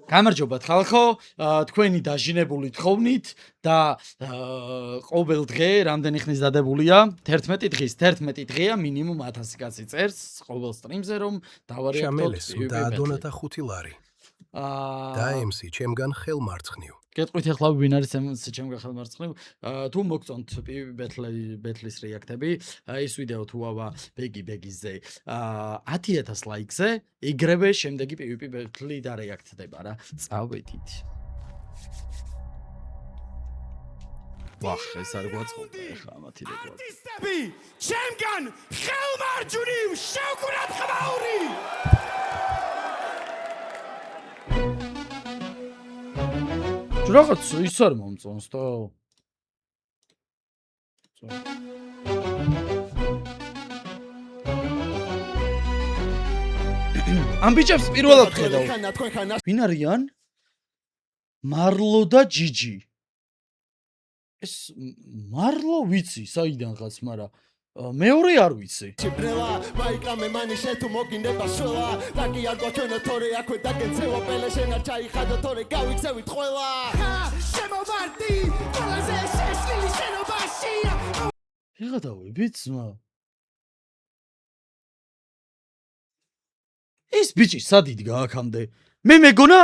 გამარჯობათ ხალხო, თქვენი დაჟინებული თხოვნით და ყოველ დღე რამდენი ხნის დადებულია? 11 დღის, 11 დღეა მინიმუმ 1000 კაცი წერს ყოველ სტრიმზე რომ დავარიაქტოთ PvP. დაადონა და 5 ლარი. და MC ჩემგან ხელმარცხნივ. გეტყვით ახლა ვინ არის MC ჩემგან ხელმარცხნივ? თუ მოგწონთ PvP ბეთლის რეაქტები, ეს ვიდეო თუ ავა ბეგიზე 10000 ლაიქზე, იგრევე შემდეგი PvP ბეთლი და რეაქტდება რა. წავედით. ვახ, ეს არ გვაწყობდა ახლა ამათი რეკლამა. არტისტები, ჩემგან ხელმარჯვნივ შევკვრათ ხმაური! რაღაც ის არ მომწონს და ამ ბიჭებს პირველად ხედავ. ვინ არიან? მარლო და ჯიჯი. ეს მარლო ვიცი, საიდანღაც, მაგრამ მეორე არ ვიცი. ციბრელა, მაიკრამე მანი შეთუ მოგინდება შველა, რაკი არ გვაჩვენო თორე აქვე დაგეცევა პელე შენა ჩაიხადო თორე გავიქცევით ყველა. შემოვარდი, ყველაზე შეშლილი შენობაში. იღადავებით ძმა. ეს ბიჭი სად იდგა აქამდე? მე მეგონა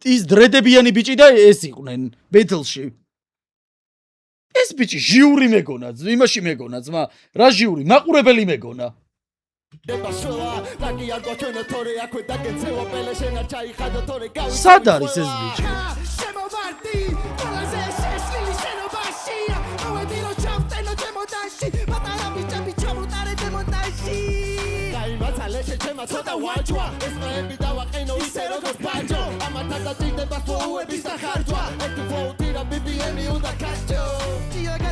ის დრედებიანი ბიჭი და ეს იყვნენ ბეთლში. ეს ბიჭი ჟიური მეგონა, იმაში მეგონა ძმა, რა ჟიური, მაყურებელი მეგონა. სად არის ეს ბიჭი? შემოვარდი, ყველაზე შეშლილი შენობაში. მოვედი რომ ჩავტენო დემონტაჟში, პატარა ბიჭები ჩამოტარე დემონტაჟში. გაიმაცალე შეჩემა ცოტა ვაჯვა, ეს პროები დავაყენო ისე როგორც ბაჯო. ამათა დაძიდება ფლოუების დახარჯვა, ერთი ფლოუთი რა BBM-ი უნდა გაჭო.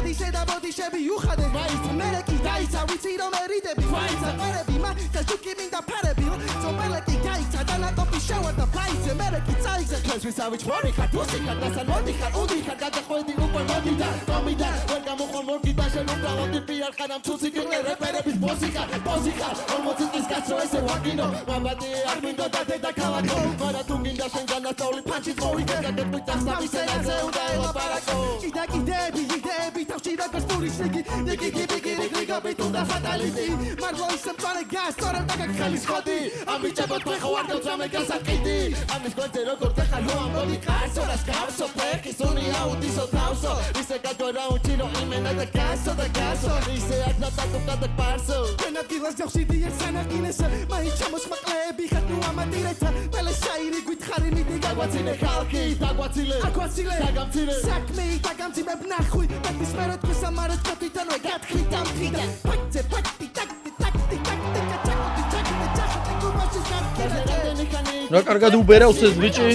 გადიშე და ბოდიშები უხადე მაინც მერე კი დაიცა ვიცი რომ ერიდები ფაიცა ყერები მაგ ჯუკი მინდა ფარები ზომბელე კი გაიცა და ნატოპი შევარდა ფაიზე მერე კი წაიცა ქეს ვისავით მორი ხარ მუსიკა დასან მოდი ხარ უდი ხარ გადახვედი უკვე მოდი და მომიდა ვერ გამოხარ მორგი და შენ უკრავდი პიარ ხანამ ცუცი გიყლე რეპერების მუსიკა მუსიკა 40 წლის კაცო ესე ვაგინო მამადი არ მინდა და დედა ქალაქო მაგრამ თუ გინდა შენ განასწავლი ფანჩი მოვიგე გადაგვით დასამი სენაზე უნდა ელაპარაკო იდეები თავში რაღაც პურისიგი ნიკი გიბიგირიგრიგობით უნდა ფატალიტი მარლო ისე მწარე გას თორემ დაგაქხელის ხოდი ამ ბიჭებო თქვენ ხო არ გავწამე გასაყიდი ამის გვერდზე როგორ დახალო ამბობი ხარსო რას გავსო ფეხის უნი აუდისო თავსო ისე გაჯორა უჩინო იმენა და გასო ისე აქ ნატატუკა და პარსო თქვენ ადგილას ჯავშიდი ერთსანაკინეს მაინც ჩამოსმაკლეები ხარ ნუ ამადირეთა პელე საირი გვითხარი მიდი გაგვაცილე ხალხი დაგვაცილე დაგამცირე საქმე დაგამციმებ ნახვი ბეთის მერე თქვენ სამარეთ კეთვითან ვე გათხრით ამ ფიდან ფაქტზე ფაქტი ტაკტი რა კარგად უბერავს ეს ბიჭი?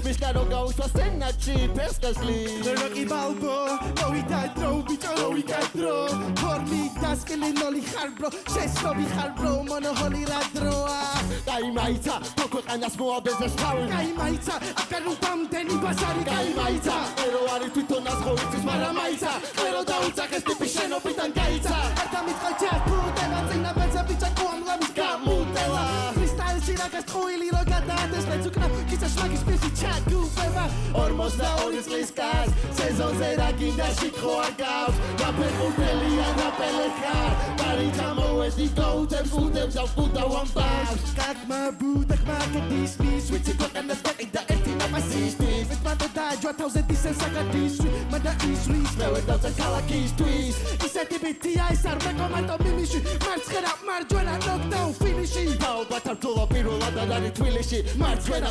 Mishkaro gauswa senachi peskasli Roki balbo Lovita dro bicho lovita dro Hormi daskeli noli kharbro Sheslobi kharbro Mono holi radroa Gai maitza Toko qanas moa bezes kawi Gai maitza Akaru tamdeni basari Gai maitza Ero ari twitonas khoitzis mara maitza Ero dautza kesti pisheno pitan gaitza Erta mitqalchas putela Zina benza bicha kuam lamis gamutela Freestyle shirakas khoili rogadates Letsukna Kisa shmagis pisi ჩაგუფება 42 წლის კაც სეზონზე რა გინდა შიქო არ გავს რაფერყუთელია რაპელე ხარ ბარი ჩამოვედი გოუთებს უდებს და ვამბავს კაკმა ბუდაკმა კედისმის ვიცი ქვეყანას გაყიდა ერთი ნაპასისტის ვეთმადე დაჯვა თავზე დისენ საკადისვი მანდა ისვის მე ვერ დავწერ ქალაქისთვის ისეთი ბიტია ეს არ მეკომენტო მიმიში მარცხენა მარჯვენა ნოკდაუნ ფინიში თაობა თართულა პირველად არის თბილისში მარცხენა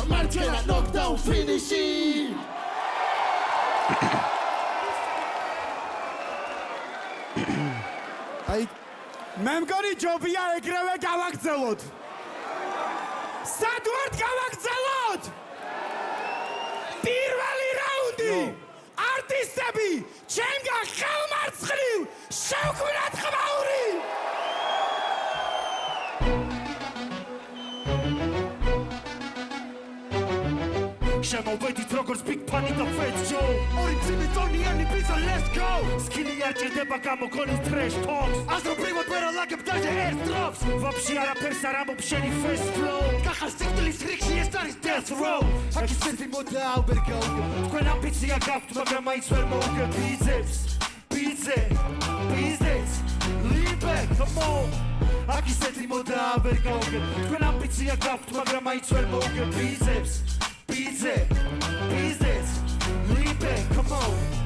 ნოკდაუნ ფინიში აი მე მგონი ჯობია ეგრევე გავაგრძელოთ სად ვართ გავაგრძელოთ პირველი რაუნდი არტისტები ჩემგან ხელმარცხნივ შევკვირათ ხმაური შემოვედით როგორც Big Funny და Fat Joe ორი წილი ტონიანი პიზა let's go სკილი არ ჭირდება გამოგონის trash talks აზრო პრივატ ვერ ლაგებ დაჟე airdrops Вообще არაფერს არ ამბობ შენი face flow კახას ციკლის რიგში ეს არის death row აქ ისეთი მოდა ვერ გავუგებ თქვენ ამბიცია გაქვთ მაგრამ მაინც ვერ მოუგებ ბიძებს Business Lean back come on აქ ისეთი მოდა ვერ გავუგებ თქვენ ამბიცია გაქვთ მაგრამ მაინც ვერ მოუგებ ბიძებს Business Lean back come on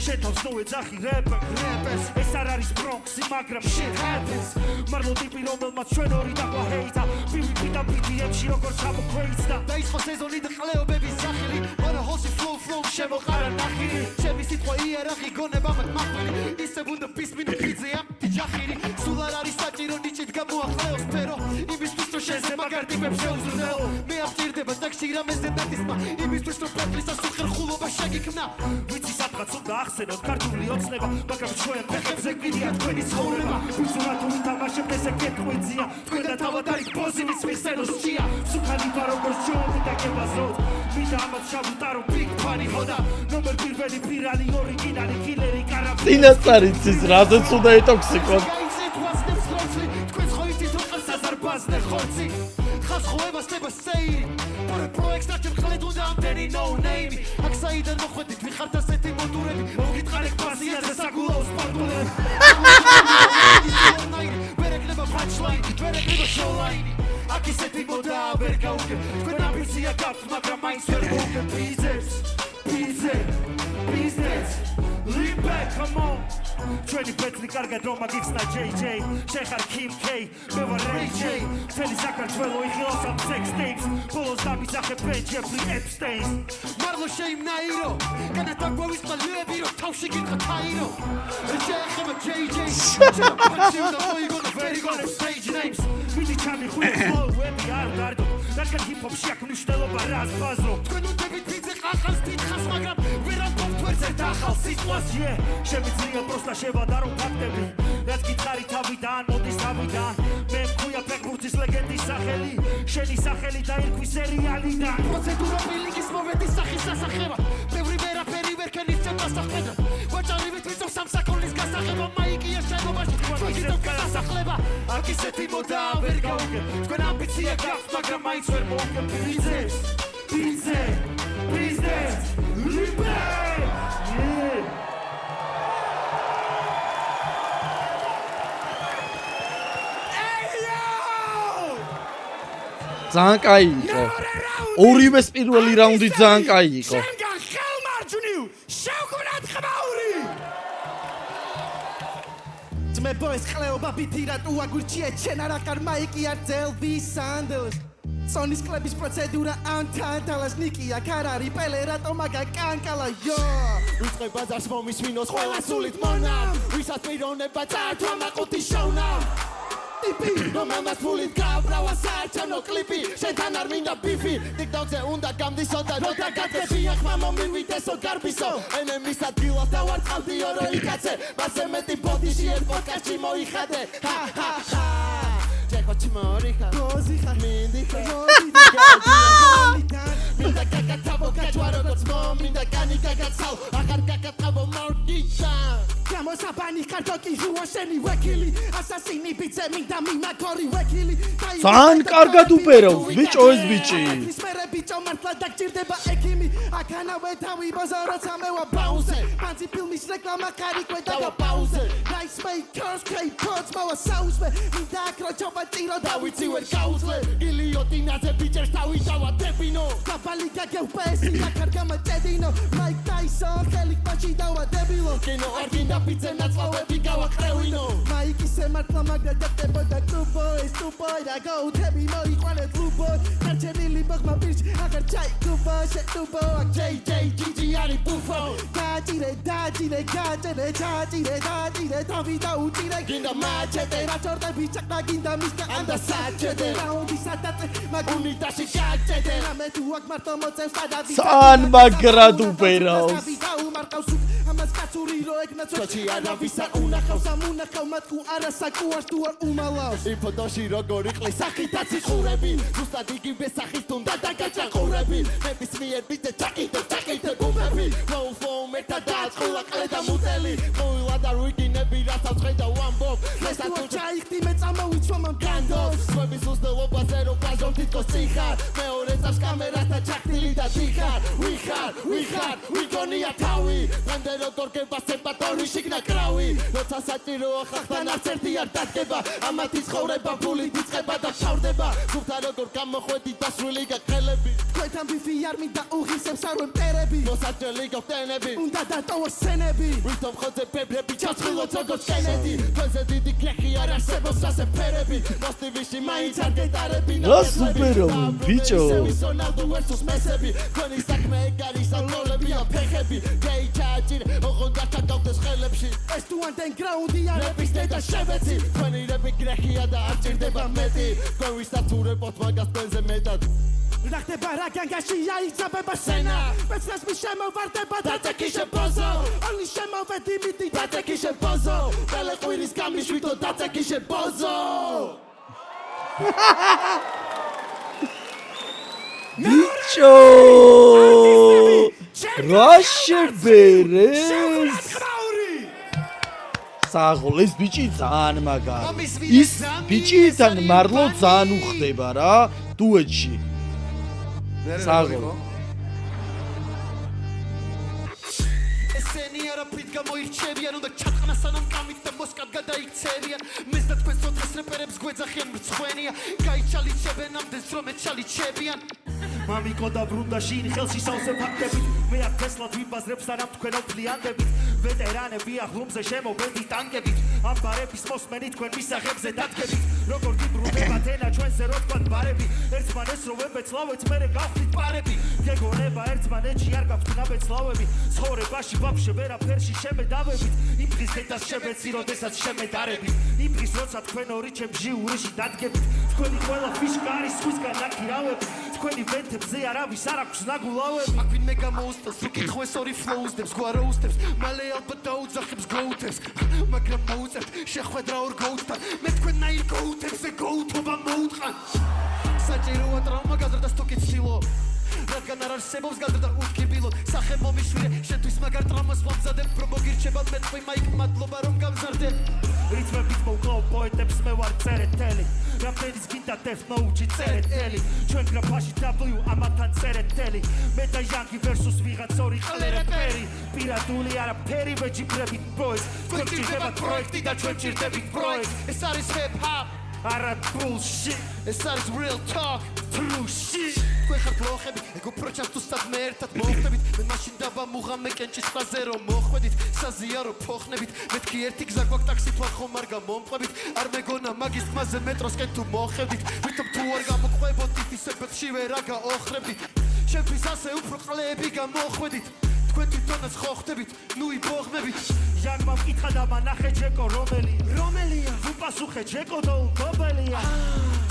შეთავს ნუ ეძახი rappers ეს არ არის Bronx-ი მაგრამ shit happens მარლო ტიპი რომელმაც ჩვენ ორი დაგვა ჰეიტა PvP და BDM-ში როგორც ამოქვეითდა დაიწყო სეზონი და ყლეობების სახელი მარა ჰოსი flow შემოყარა ნახირი ჩემი სიტყვა იერარქი გონება მაგ მახვილი ისე უნდა პისმინი ფიძია ჯახირი სულ არ არის საჭირო ნიჭით გამოახლეო სფერო იმისთვის რომ შენზე მაგარ ტიპებს შეუძლეო მე აღჭირდება ტექსტი რამეზე დათისმა იმისთვის რომ პატრის ასუხერხულობა შეგიქმნა ვიცი სადღაც უნდა ახსენოთ ქართული ოცნება მაგრამ ჩვენ ფეხებზე გვიდია თქვენი ცხოვრება ვიზურა თუ ვითამაშებთ ესე კეთხვიძია თქვენ და თავად არის პოზივის მიხსენოს ჭია სუქანი და როგორც ჯოუმი და გებაზოთ მინდა ამათ შავუტარო big funny ჰოდა ნომერ პირველი პირალი ორიგინალი კილერი კარაბი წინასწარიც რაზეც უნდა ეტოქსიკონ თქვენ ხო იცით რომ საზარბაზნე ხორცი ხას ხოვებას ნება სეირი პორე პროექტს დაჭერ ხლეთ უნდა ამდენი no name აქ საიდან მოხვედით ვიხართ ასეთი მოდურები მოგიტყარეთ პასიაზე საგულაო სპორტულები ვერ ეკნება punchline ვერ ეკნება showline აქ ისეთი მოდა ვერ გავუგებ თქვენ ამბიცია გაქვთ მაგრამ მაინც ვერ მოვუგებ Business Lean back come on ჩვენი პეცლი კარგად რომ აგიხსნა JJ შეხარ Kim K მე ვარ Ray J მთელი საქართველო იხილავს ამ sex tapes ბოლოს დამიძახე Jeffrey Epstein მარლო შეიმნაირო განათაგვავის ყალები რომ თავში გიყო თაირო შეხება JJ შეფაჩი და მოიგონე very good stage names ვიდი ჩამი ხუი flow ვები არ დარდო რადგან hip-hop-ში აქ მნიშვნელობა რას ბაზრო თქვენ უდებით ვიძე ყახალს დიდხას მაგრამ ვერ ამბობთ ვერცერთ ახალ სიტყვას შემიძლია პროსტა შევადარო ფაქტები რაც გითხარი თავიდან მოდის თავიდან მე მქვია ფეხბურთის ლეგენდის სახელი შენი სახელი დაირქვი სერიალიდან პროცედურა ბილინგის მოვედი სახის ასახება ბევრი ვერაფერი ვერ ქენიცებ ასახება ვაჭარი ვიწევ სამსაკოლის გასაღება მაიკია შენობაში ვიძებ გასახლება აქ ისეთი მოდა ვერ გავუგებ თქვენ ამბიცია გაქვთ მაგრამ მაინც ვერ მოვუგებ Business Lean back ძალიან კაი იყო. ორივეს პირველი რაუნდი ძალიან კაი იყო. შენგან ხელმარჯვნივ შევქონათ ხმაური ძმე ბოის ხლეობა ბითირა თუ აგურჩია ჩენ არა ხარ მაიკი არ ძელვი სანდელს სონის კლების პროცედურა ანთანდალას ნიკია კარარი პელე რატო მაგა კანკალა იო ვიწყე ბაზარს მომისმინოს ყველა სულით მონა ვისაც პიროვნება წართვა მაყუთი შოვნა ტიპი რომელმაც ფულით გააბრავა საერთო კლიპი შენთან არ მინდა ბიფი TikTok-ზე უნდა გამდისო და როდა გაგები ახმა მომივიდესო გარბისო ენემის ადგილას დავარწყავდიო რო იკაცე მასე მეტი ბოდიში ერთ პოდკასტში მოიხადე ჰა ჰა ჰა ჯეკო ჩმორიხა ბოზიხა მინდიხა მინდა გაგათაბო გაჯვა როგორც მინდა კანი გაგაცალ აღარ გაგათაბო მორდიჩა გამოსაბანი კარტოკი ჟუა შენი ვეკილი ასასინი ბიცე მინდა მიმაქორი ვეკილი ძალიან კარგად უპერავს ბიჭო ეს ბიჭი ისმერე ბიჭო მართლა დაგჭირდება ექიმი აქანავე თავი ბოზო როცა მევა ბაუზე პანცი ფილმის რეკლამა კარიკვე და პაუზე nice makers K-pods მოვა საუზმე მინდა აკროჩობა ტირო და ვიცი ვერ გაუძლე გილიოტინაზე ბიჭებს თავი დავადებინო კაპალი გაგეუპესი აქარ გამაჭედინო Mike Tyson ხელი კბაში დავადებილო კინო არ გინდა პიცე ნაწლავები გავაკრევინო მაიკისე მართლა მაგრა დაგდებოდა კლუბოის ტუბოი და გაუთები მოიყვანეთ ლუბოი არჩენილი ბაღმა ბიჭ აღარ ჩაიგუბო შეტუბო აქ JJ GG არის ბუფო გაჭირე თავი დაუჭირე გინდა მაჩეტე რაჭორდები ჩაკდა გინდა მისკა ანდა საჩეტე რაუნდი სადაწე მაგუნიტაში გაჭედე რამე თუ აქ მარტო მოწევს სადავი ძალიან მაგრად უპერავს დაუმარყავს ამას კაცური რო ეგნა წოჩი არავის არ უნახავს ამუნახავ მათკუ არასაკუარს თუ არ უმალავს იმ ფოტოში როგორ იყლის სახითაც იყურები ზუსტად იგივე სახით უნდა დაგაჭაყურები ნებისმიერ ბიძე ჩაკიდე გუბები ფლოუ მეტად დაწყულა ყლე და მუტელი მოილა და რუიგინები რასაც ხედა ვამბობ ეს თუ ჩაიხდი მე წამოვიცვა მან განდოს სხვების უცნაურობაზე რომ ვაჟობ თითქოს წიხარ მეორე წამს კამერასთან ჩახტილი და დიხარ ვიხარ ვიგონია თავი დღემდე როგორ გებასება თორვი შიგნა კრავი როცა საჭიროა ხალხთან არც ერთი არ დადგება ამათი ცხოვრება ფული დიწყება და ჩავდება სულთა როგორ გამოხვედი დასრული გახელები თქვენთან ბიფი არ მინდა უღისებს არ ვემტერები მოსაჭრელი გახდენები უნდა დატოვო სცენები ვითომ ხოძე ფებრები ჩაწყილოთ როგორც კენედი თქვენზე დიდი გლეხი არ არსებობს ასე ფერები მოსტივიში მაინც არ გეტარებინა რა სუპერო ბიჭო სონალდო ვერსუს მესები ქონი საქმე ეგ არის ალოლებია ფეხები გეი ჩაჭირე ოღონდ არ ჩაგავდეს ხელებში ეს თუ ანდერგრაუნდია რეპის დედა შევეცი თქვენი რეპი გლეხია და არ ჭირდება მეტი თქვენ ვისაცურებოთ მაგას თქვენზე მეტად ნახდება რა განგაში აიძაბება სენა მეცნას მის შემოვარდება დაწეკი შებოზო ოლი შემოვედი მიდი დაწეკი შებოზო ტელეყვირის გამიშვითო დაწეკი შებოზო ბიჭო რა შებერეს საღოლეს ბიჭი ძალიან მაგარი ის ბიჭიდან მარლო ძალიან უხდება რა დუეტში საღოლო ესენი არაფრით გამოირჩევიან უნდა ჩატყნა სანამ კამით და მოსკად გადაიქცევიან მის და თქვენს ოთხას რეპერებს გვეძახიან მრცხვენია გაიჩალიჩებენ ამდენს რომ ეჩალიჩებიან მამიკო და ბრუნდაში ხელში სავსე ფაქტებით მე აქ თესლად ვიბაზრებს სანამ თქვენ ოფლიანდებით ვეტერანები აღლუმზე შემოვედით ტანკებით ამ ბარების მოსმენი თქვენ მისაღებზე დადგებით როგორ გიბრუნებათ ენა ჩვენზე რო თქვენ ბარები ერთმანეს რო ვებეცლავეთ მერე გავხდით პარები გეგონება ერთმანეთში არ გაქვთ ნაბეცლავები ცხოვრებაში ვაფშე ვერაფერში შემედავებით იმ დღის დედას შევეცი როდესაც შემედარებით იმ დღის როცა თქვენ ორი ჩემ ჟიურიში დადგებით თქვენი ყველა ფიშკა არის სხვისგან ნაკირავები თქვენი ვენთებზე არავის არ აქვს ნაგულავები აქ ვინმე გამოუსწევს უკითხოს ორი ფლოუსდებს გვაროუსდებს მალე ალბათ დაუძახებს გოუთებს მაგრამ მოუწევთ შეხვედრა ორ გოუთთან მე თქვენნაირ გოუთებზე გოუთობა მოუტყან საჭიროა ტრავმა გაზრდა სტოკი ცდილო რადგან არ არსებობს გაზრდა უკიბილოდ სახე მომიშვირე შენთვის მაგარ ტრავმას მომზადებ რომ მოგირჩებათ მე თქვენ მაიკ მადლობა რომ გამზარდე რითმებით მოვკლავ პოეტებს მე ვარ წერეთელი რამდენის გინდა დეფნოუჩი წერეთელი ჩვენ გრაფაში W ამათან წერეთელი მე და იანგი versus ვიღაც ორი ყლერეპერი პირადული არაფერი ვეჯიბრებით ბოის თქვენ ჭირდებათ პროექტი და ჩვენ ჭირდებით პროექტ ეს არის hip hop არა bullshit ეს არის real talk true shit თქვენ ხართ ლოხები ეგო პროჩასტუსად მე ერთად მოხდებით მე მაშინ დაბა მუღამე კენჭის ხაზე რომ მოხვედით საზიარო ფოხნებით მეთქი ერთი გზა გვაქვს ტაქსით ვარ ხომ არ გამომყვებით არ მეგონა მაგის ხმაზე მეტროსკენ თუ მოხდებით ვითომ თუ არ გამოყვებოთ ისებებში ვერ აგაოხრებით შენთვის ასე უფრო ყლეები გამოხვედით თქვენ თვითონაც ხო ხდებით ნუ იბოღმებით იანგმა მკითხა და მანახე ჯეკო რომელია უპასუხე ჯეკო და უბობელია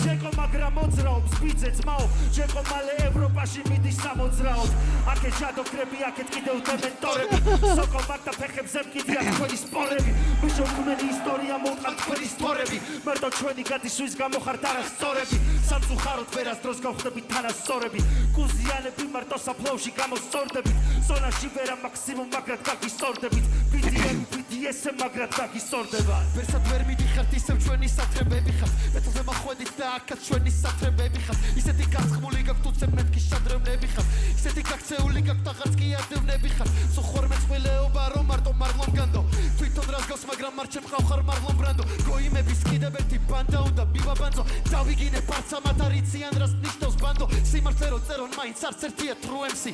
ჯეკო მაგრამ მოძრაობს ბიძე ძმაო ჯეკო მალე ევროპაში მიდის სამოძრაოდ აქე ჯადოქრები აქეთ კიდევ დემენტორები სოკო მაგდა ფეხებზე მკიდია თქვენი სპორები მიშოქმენი ისტორია მოყავთ თქვენი სპორები მარტო ჩვენი გადისვის გამო ხართ არასწორები სამწუხაროდ ვერასდროს გავხდებით თანასწორები კუზიანები მარტო საფლავში გამოსწორდებით ზონაში ვერა მაქსიმუმ მაგრად გაგისწორდებით BDS მაგრად გაგისწორდება ვერსად ვერ მიდიხართ ისევ ჩვენი სატრებები ხართ მეთილზე მახვედით და აქაც ჩვენი სატრებები ხართ ისეთი გასხმული გაქვთ უცებ მეთქი შადრევნები ხართ ისეთი გაქცეული გაქვთ აღარც კი ადევნები ხართ სუხوار მეწყვილეობა რომ მარტო მარლონ განდო თვითონ რას გავს მაგრამ არ ჩემყავ ხარ მარლონ ბრანდო გოიმების კიდევ ერთი ბანდა უნდა მიბაბანძო დავიგინე პარცა მათ არიციან რას ნიშნავს ბანდო სიმართლე რო წერონ მაინც არც ერთია true MC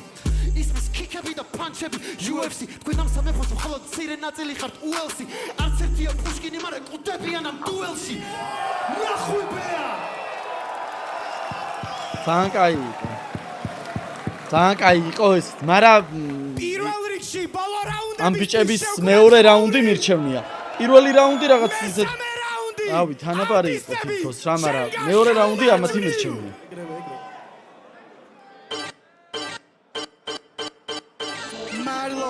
ისმის კიკები და პანჩები UFC თქვენ ამ სამეფოს მხოლოდ მცირე ნაწილი ხართ ULC არც ერთია პუშკინი მაგრამ კუდებიან ამ დუელში ნახვიბეა ძალიან კაი იყო ეს მაგრამ პირველ რიგში ბოლო რაუნდები ამ ბიჭების მეორე რაუნდი მირჩევნია პირველი რაუნდი რაღაც ისეთ რაუნდი რავი თანაბარი იყო თითქოს რა მაგრამ მეორე რაუნდი ამათი მირჩევნია მარლო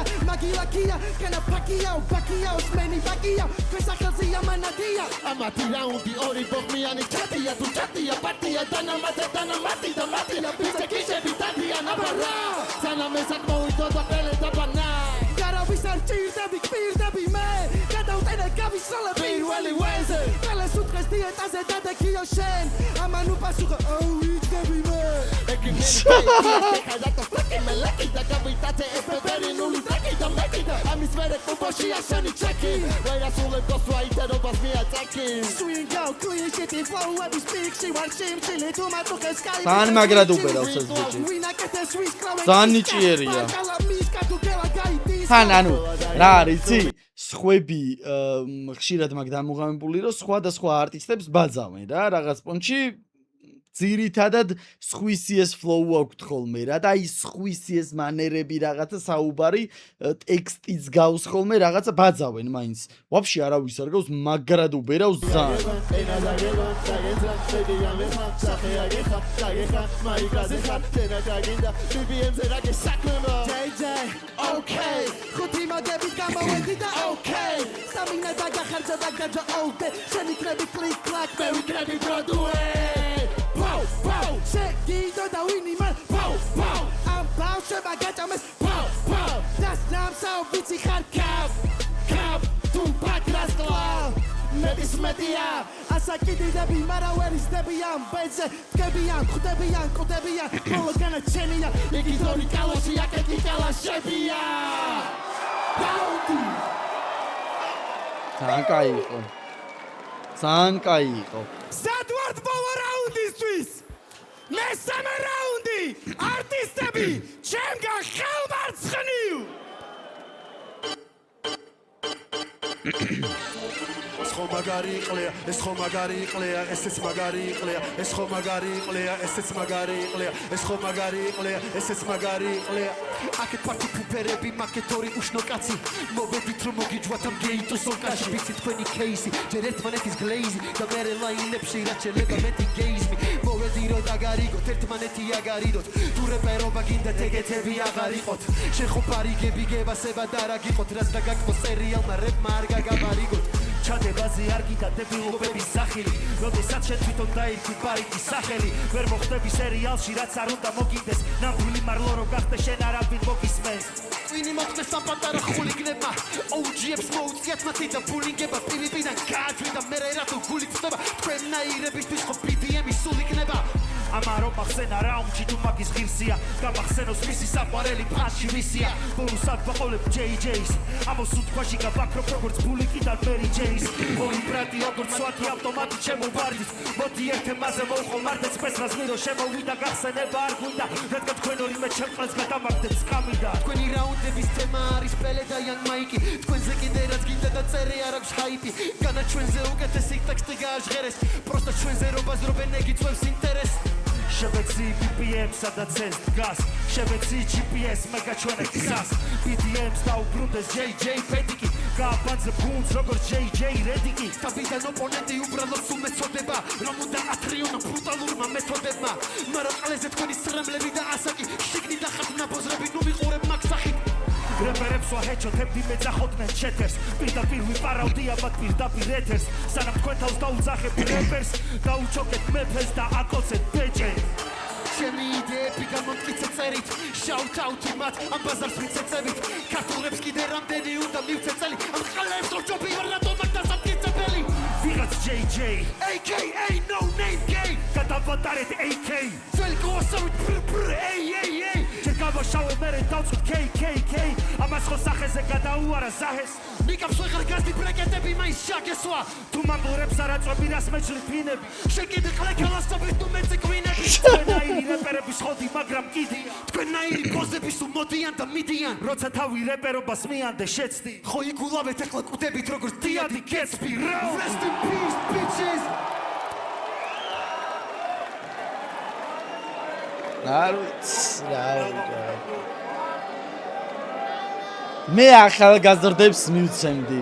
Magia, Magilakia, Kana Pakia, Pakia, Osmeni Pakia, Pesakazia Manadia. Amati raundi, Ori Bogmiani, Chatia, tu Chatia, Patia, Dana Mati, the Matia, Pizza Kisha, Vitatia, Navara. Sana Mesak Moi, Tota Pele, Tapana. Gotta be some cheers, that be clear, that be mad. Gotta be a Gavi Sala, be really Wednesday. Pele Sutres, the Taze, the Kio Shen. Amanu Pasuka, oh, it's the be mad. ძალიან მაგრად უბერავს ეს ბიჭი. ძალიან ნიჭიერია. თან ანუ რა არის იცი? სხვები ხშირად მაგ დამოღამებული რომ სხვადასხვა არტისტებს ბაძავენ რა რაღაც პონჩი ძირითადად სხვისიეს ფლოუ აქვთ ხოლმე რა და ის სხვისიეს მანერები რაღაცა საუბარი ტექსტიც გავს ხოლმე რაღაცა ბაძავენ მაინც ვაფშე არავის არ გავს მაგრად უბერავს ძალიან Okay, ხუთი მოდებით გამოვედი და okay. სამინე დაგახარჯა და გაჯა ოდე, შენი კრები კლიკ კლაკ, მე ვიკრები ბროდუეი. Pow, pow, შეგიდო და ვინი მან, pow, pow. ამ ბავშვებმა გაჭამეს, pow, pow. Das ნამსაო ვიცი ხარ კაპ, კაპ, თუ პაკრას კლავ. მედის მედია, ასაკიდიდები, მარა ვერ ისდებიან, ბეძე, დგებიან, ხვდებიან, კვდებიან, ხოლო განაჩენია, იგი თორი კალოში, აკეთი კალაშებია. ძალიან კაი იყო. ძალიან კაი იყო. სად ვართ ბოლო რაუნდისთვის? მესამე რაუნდი, არტისტები, ჩემგან ხელმარცხნივ. ეს ხო მაგარი იყლია, ეს ხო მაგარი იყლია, ესეც მაგარი იყლია, ეს ხო მაგარი იყლია, ესეც მაგარი იყლია, ეს ხო მაგარი იყლია, ესეც მაგარი იყლია. აკეთ პარტი ფუფერები, მაკეთ ორი უშნო კაცი. მოვედით რომ მოგიჯვათ ამ გეიტოს ოკაში, ვიცი თქვენი кейსი, ჯერ ერთმანეთის გლეიზი და მერე ლაინებში რაც შეიძლება მეტი გეიზმი. მოვედი რომ დაგარიგოთ, ერთმანეთი აგარიდოთ. თუ რეპერობა გინდათ ეგეთები აღარ იყოთ. შენ ხო პარიგები გებასება და რა გიყოთ, რაც დაგაკმო სერიალმა რეპმა არ გაგაბარიგოთ. ჩადებაზე არ გიდა დებილობების სახილი როდესაც შენ თვითონ დაირქვი პარიკის სახელი ვერ მოხდები სერიალში რაც არ უნდა მოგინდეს ნამდვილი მარლო რო გახდე შენ არავინ მოგისმენს წვინი მოხდეს ამ პატარა ხულიგნებმა OG-ებს მოუწიათ მათი და ბულინგება პირიდან გააჩვიდა მე რა თუ გული წდება თქვენნაირებისთვის ხო BDM-ი სულ იქნება ამარო მახსენა რაუნდში თუ მაგის ღირსია გამახსენოს მისი საყვარელი ფასში ვისია ბოლოსად ვაყოლებ JJ-ს ამოს უთქვაში გავაქრობ როგორც ბულიკიდან მერი ჯეის ორი ბრატი როგორც სვათი ავტომატი შემოვარდით მოდი ერთ ემაზე მოვყოლ მარტეც პესრას მირო შემოვიდა გახსენება არ გვინდა რადგან თქვენ ორივე ჩემ ყელს გადამაგდეთ სკამიდა თქვენი რაუნდების თემა არის პელე და იან მაიკი თქვენზე კიდე რაც გინდა და წერე არ აქვს ჰაიპი განა ჩვენზე უკეთესი ტექსტი გააჟღერეს პროსტა ჩვენზე რო ბაზრობენ ეგ იწვევს ინტერესს შევეცი BPM სადაც ეს დგას შევეცი GPS მეგაჩვენე გზას BDM-ს დაუბრუნდეს JJ პედიკი გააბანძე ბუნს როგორც JJ რედიკი სტაბიდან ოპონენტი უბრალოდ სულ მეწოდება რომ უნდა ათრიონა ბრუტალურმა მეთოდებმა მაგრამ ყლეზე თქვენი სრემლები და ასაკი შიგნით ახალ ნაბოზრები ნუ მიყურებ მაგ სახით რეპერებს ვაჰეჩოთებდი მეძახოდნენ ჩეთერს პირდაპირ ვიპარავდია მათ პირდაპირ ეთერს სანამ თქვენ თავს დაუძახებთ რეპერს დაუჩოქეთ მეფეს და აკოცეთ ბეჭერს ჩემი იდეები გამომტკიცე წერით შაუტ-აუთი მათ ამ ბაზარს მიცეწებით ქართულებს კიდე რამდენი უნდა მივცე წელი ამ ყალებს რო ჯობი ვარ რატომ აქ დასამტკიცებელი ვიღაც JJ AKA no name gay გადავატარეთ AK ძველი გოსავით AAA შევავშავე მერე დავწვით KKK ამას ხო სახეზე გადაუარა ზაჰეს ნიკავს ვეღარ გასდი ბრეკეტები მაინც შაგესვა თუ მამბურებს არ აწვევი რას მეჭრით ფინები შეკიდე ყლეკალასობით თუ მეწეკვინები თქვენაირი რეპერების ხოდი მაგრამ კიდია თქვენაირი პოზების თუ მოდიან და მიდიან როცა თავი რეპერობას მიანდე შეცდი ხო იგულავეთ ეხლა კვდებით როგორც დიადი გეცპი რა Rest in peace bitches მე ახალგაზრდებს მივცემდი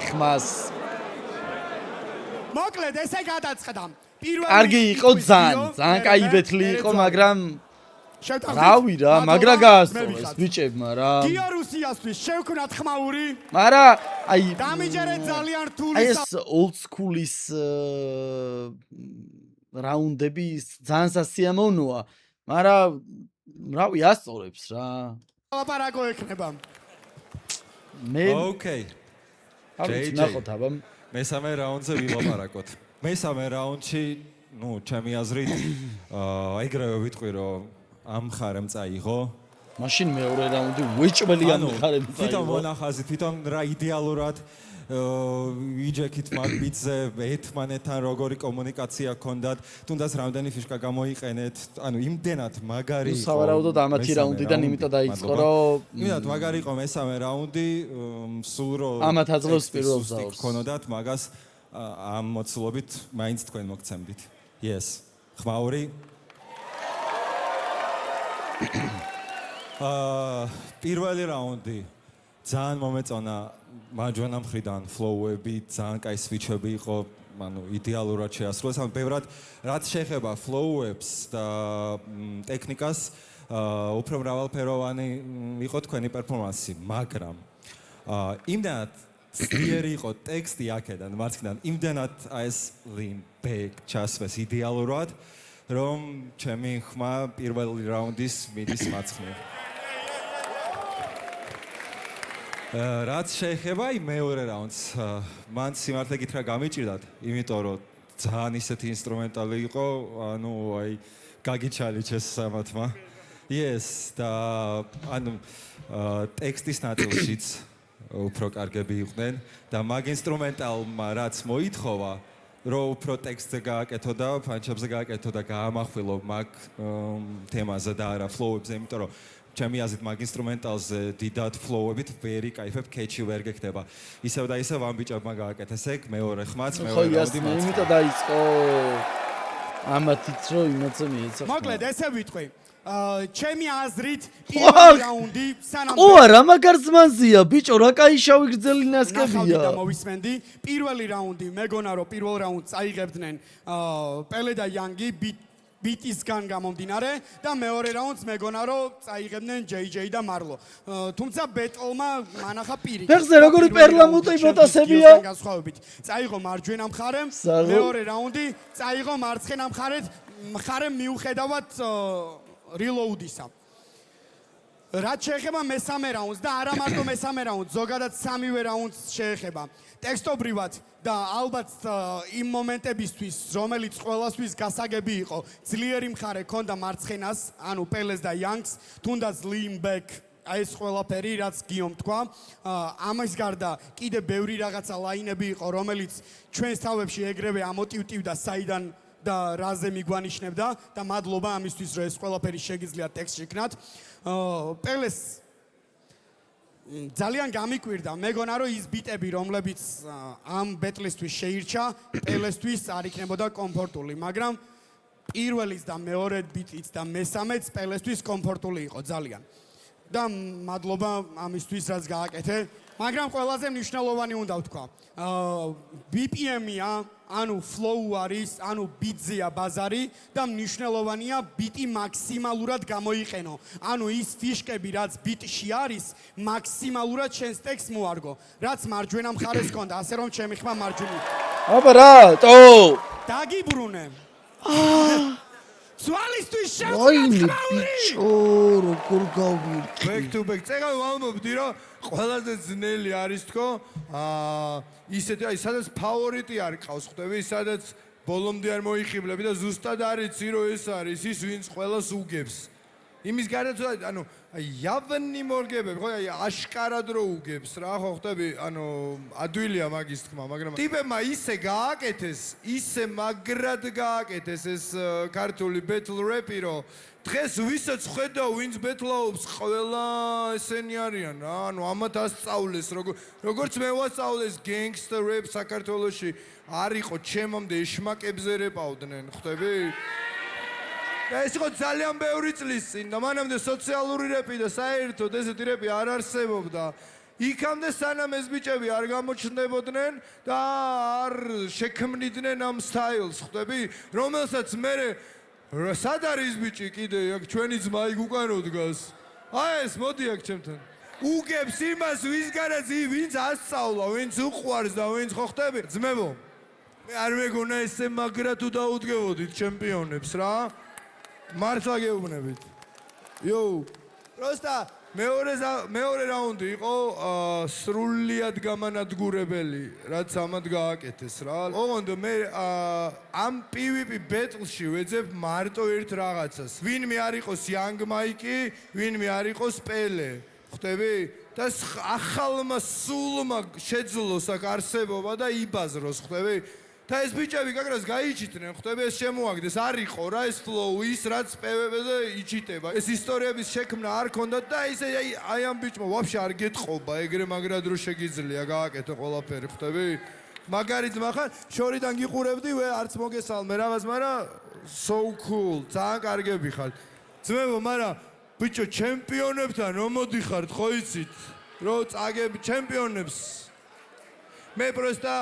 ხმას. მოკლედ ესე გადაწყდა პირველი კარგი იყო ძალიან კაი ბეთლი იყო, მაგრამ შევთავაზეთ. რავი რა, მაგრა გაასწორეს ბიჭებმა რა. გიარუსიასთვის შევქნათ ხმაური მარა აი დამიჯერეთ ძალიან რთული აი ეს old school-ის რაუნდები ძალიან სასიამოვნოა, მაგრამ რავი ასწორებს რა. ლაპარაკო ექნება მე ოკეი. JJ ნახოთ აბა მესამე რაუნდზე ვილაპარაკოთ. მესამე რაუნდში, ნუ, ჩემი აზრით, ეგრევე ვიტყვი, რომ ამ ხარემ წაიღო. მაშინ მეორე რაუნდი უეჭველი ამ ხარემ წაიღო. თვითონ მონახაზი, თვითონ რა იდეალურად იჯექით მაგბიტზე ერთმანეთთან როგორი კომუნიკაცია ჰქონდათ, თუნდაც რამდენი ფიშკა გამოიყენეთ, ანუ იმდენად მაგარი იყო. სავარაუდოდ ამათი რაუნდიდან იმიტომ დაიწყო, რომ იმდენად მაგარი იყო მესამე რაუნდი, სულ რომ ამათ აძლევს პირველ ზაურს. ჰქონოდათ მაგას ამ მოცულობით მაინც თქვენ მოგცემდით. Yes. ხმაური. პირველი რაუნდი ძალიან მომეწონა მარჯვენა მხრიდან ფლოუები, ძალიან კაი სვიჩები იყო, ანუ იდეალურად შეასრულეს. ანუ ბევრად რაც შეეხება ფლოუებს და ტექნიკას, უფრო მრავალფეროვანი იყო თქვენი პერფორმანსი, მაგრამ იმდენად ძლიერი იყო ტექსტი აქედან, მარცხნიდან, იმდენად ეს lean back ჩასვეს იდეალურად, რომ ჩემი ხმა პირველი რაუნდის მიდის მარცხნივ. რაც შეეხება მეორე რაუნდს, მან სიმართლე გითხრა გამიჭირდათ, იმიტომ რომ ძალიან ისეთი ინსტრუმენტალი იყო, ანუ აი გაგიჩალიჩეს სამათმა. Yes, და ანუ ტექსტის ნაწილშიც უფრო კარგები იყვნენ და მაგ ინსტრუმენტალმა რაც მოითხოვა, რომ უფრო ტექსტზე გააკეთო და პანჩებზე გააკეთო და გაამახვილო მაგ თემაზე და არა ფლოუებზე, იმიტომ რომ ჩემი აზრით მაგ ინსტრუმენტალზე დიდად ფლოუებით ვერ იკაიფებ, კეჩი ვერ გექნება. ისევ და ისევ ამ ბიჭებმა გააკეთეს ეგ მეორე ხმაც, მეორე რაუნდი ხო, იმიტომ დაიწყო ამათიც რომ იმაძე მიეცა. მოკლედ ესე ვიტყვი ჩემი აზრით პირველი რაუნდი სანამ ო რა მაგარ ზმანზია ბიჭო რა კაი შავი გრძელი ნასკებია და მოვისმენდი პირველი რაუნდი მეგონა რომ პირველ რაუნდს წაიღებდნენ პელე და იანგი ბიტისგან გამომდინარე და მეორე რაუნდს მეგონა რომ წაიღებდნენ JJ და მარლო თუმცა ბეტლმა მანახა პირი ფეხზე როგორი პერლამუტი ბოტასებია განსხვავებით წაიღო მარჯვენა მხარემ მეორე რაუნდი წაიღო მარცხენა მხარემ მიუხედავად reload-ისა. რაც შეეხება მესამე რაუნდს და არა მარტო მესამე რაუნდს, ზოგადად სამივე რაუნდს შეეხება. ტექსტობრივად და ალბათ იმ მომენტებისთვის, რომელიც ყველასთვის გასაგები იყო, ძლიერი მხარე ჰქონდა მარცხენას, ანუ პელეს და იანგს, თუნდაც lean back ეს ყველაფერი, რაც გიომ თქვა. ამის გარდა კიდე ბევრი რაღაცა ლაინები იყო, რომელიც ჩვენს თავებში ეგრევე ამოტივტივდა საიდან და რაზე მიგვანიშნებდა და მადლობა ამისთვის რომ ეს ყველაფერი შეგიძლიათ ტექსტში იქნათ. პელეს ძალიან გამიკვირდა. მეგონა რომ ის ბიტები რომლებიც ამ ბეტლისთვის შეირჩა, პელესთვის არ იქნებოდა კომფორტული, მაგრამ პირველის და მეორე ბიტიც და მესამეც პელესთვის კომფორტული იყო ძალიან. და მადლობა ამისთვის რაც გააკეთე, მაგრამ ყველაზე მნიშვნელოვანი უნდა ვთქვა. BPM-ია, ანუ flow არის, ანუ ბიტზეა ბაზარი და მნიშვნელოვანია ბიტი მაქსიმალურად გამოიყენო. ანუ ის ფიშკები, რაც ბიტში არის, მაქსიმალურად შენს ტექსტს მოარგო. რაც მარჯვენა მხარეს ჰქონდა, ასე რომ ჩემი ხმა მარჯვნივ. აბა რატო? დაგიბრუნე. ძვალისთვის ვაიმე შევწყვეტ ბიჭო როგორ გავირკი back to back. წეგა ვამბობდი რომ ყველაზე ძნელი არის თქო ისეთი აი სადაც ფავორიტი არ ყავს ხვდები სადაც ბოლომდე არ მოიხიბლები და ზუსტად არიცი რომ ეს არის ის ვინც ყველას უგებს იმის გარეთ ანუ აი явни მორგებები ხო აი აშკარად რო უგებს რა ხო ხვდები ანუ ადვილია მაგის თქმა მაგრამ ტიპებმა ისე გააკეთეს ისე მაგრად გააკეთეს ეს ქართული battle rap-ი რომ დღეს ვისაც ხედავ ვინც ბეთლაობს ყველა ესენი არიან რა ანუ ამათ ასწავლეს როგორც მე ვასწავლეს gangster rap საქართველოში არ იყო ჩემამდე ეშმაკებზე რეპავდნენ ხვდები და ეს იყო ძალიან ბევრი წლის წინ და მანამდე სოციალური რეპი და საერთოდ ესეთი რეპი არ არსებობდა იქამდე სანამ ეს ბიჭები არ გამოჩნდებოდნენ და არ შექმნიდნენ ამ სტაილს ხვდები რომელსაც მე სად არის ბიჭი კიდე აქ ჩვენი ძმა იქ უკანო დგას აი ეს მოდი აქ ჩემთან უგებს იმას ვისგანაც ვინც ასწავლა ვინც უყვარს და ვინც ხო ხვდები ძმებო მე არ მეგონა ესე მაგრა თუ დაუდგებოდით ჩემპიონებს რა მართლა გეუბნებით იო პროსტა მეორე რაუნდი იყო სრულიად გამანადგურებელი რაც ამად გააკეთეს რა ოღონდ მე ამ PvP ბეტლში ვეძებ მარტო ერთ რაღაცას ვინმე არ იყოს Young Mike ვინმე არ იყოს პელე ხვდები და ახალმა სულმა შეძლოს აქ არსებობა და იბაზროს ხვდები და ეს ბიჭები გაგრას გაიჩიტნენ ხვდები ეს შემოაგდეს არ იყო რა ეს flow ის რაც პევებეზე იჩიტება ეს ისტორიების შექმნა არ ქონდათ და ისე აი ამ ბიჭმა ვაფშე არ გეტყობა ეგრე მაგრად რო შეგიძლია გააკეთო ყველაფერი ხვდები მაგარი ძმა ხარ შორიდან გიყურებდი ვე არც მოგესალმე რაღაც მაგრამ so cool ძალიან კარგები ხარ ძმებო მაგრამ ბიჭო ჩემპიონებთან რომ მოდიხართ ხო იცით რო წაგები ჩემპიონებს მე პროსტა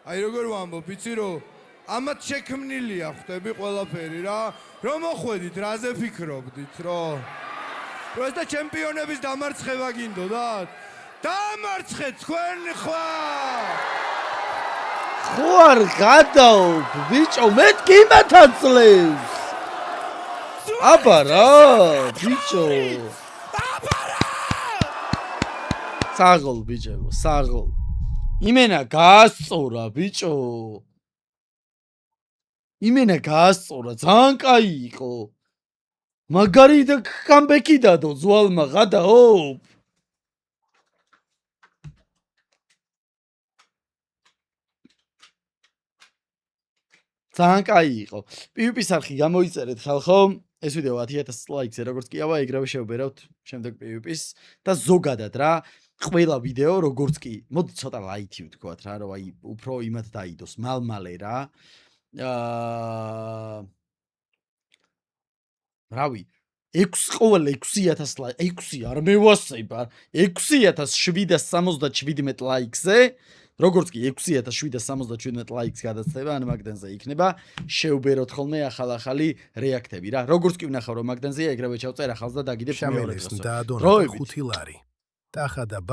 აი როგორ ვამბობ იცი რომ ამათ შექმნილია ხვდები ყველაფერი რა რომ მოხვედით რაზე ფიქრობდით რომ პროსტა ჩემპიონების დამარცხება გინდოდათ დამარცხეთ თქვენ ხო არ გადაობ ბიჭო მე კიმათაცლებს აბა რა ბიჭო აბა რა საღოლ ბიჭო საღოლ იმენა გაასწორა ბიჭო იმენა გაასწორა ძალიან კაი იყო მაგარი და კამბექი დადო ზვალმა გადაობ ძალიან კაი იყო PvP-ს არხი გამოიწერეთ ხალხო ეს ვიდეო 10000 ლაიქზე როგორც კი ავა ეგრევე შევბერავთ შემდეგ PvP-ს და ზოგადად რა ყველა ვიდეო როგორც კი მოდი ცოტა ლაითი ვთქვათ რა რომ აი უფრო იმათ დაიდოს მალმალე რა რავი 6 არ მევასება 6777 ლაიქზე როგორც კი 6777 ლაიქს გადაცდება ან მაგდანზე იქნება შევბეროთ ხოლმე ახალი რეაქტები რა როგორც კი ვნახავ რომ მაგდანზეა ეგრევე ჩავწერ ახალს და დაგიდებ მეორე დროს შამილის და ადონა 5 ლარი. ტახა და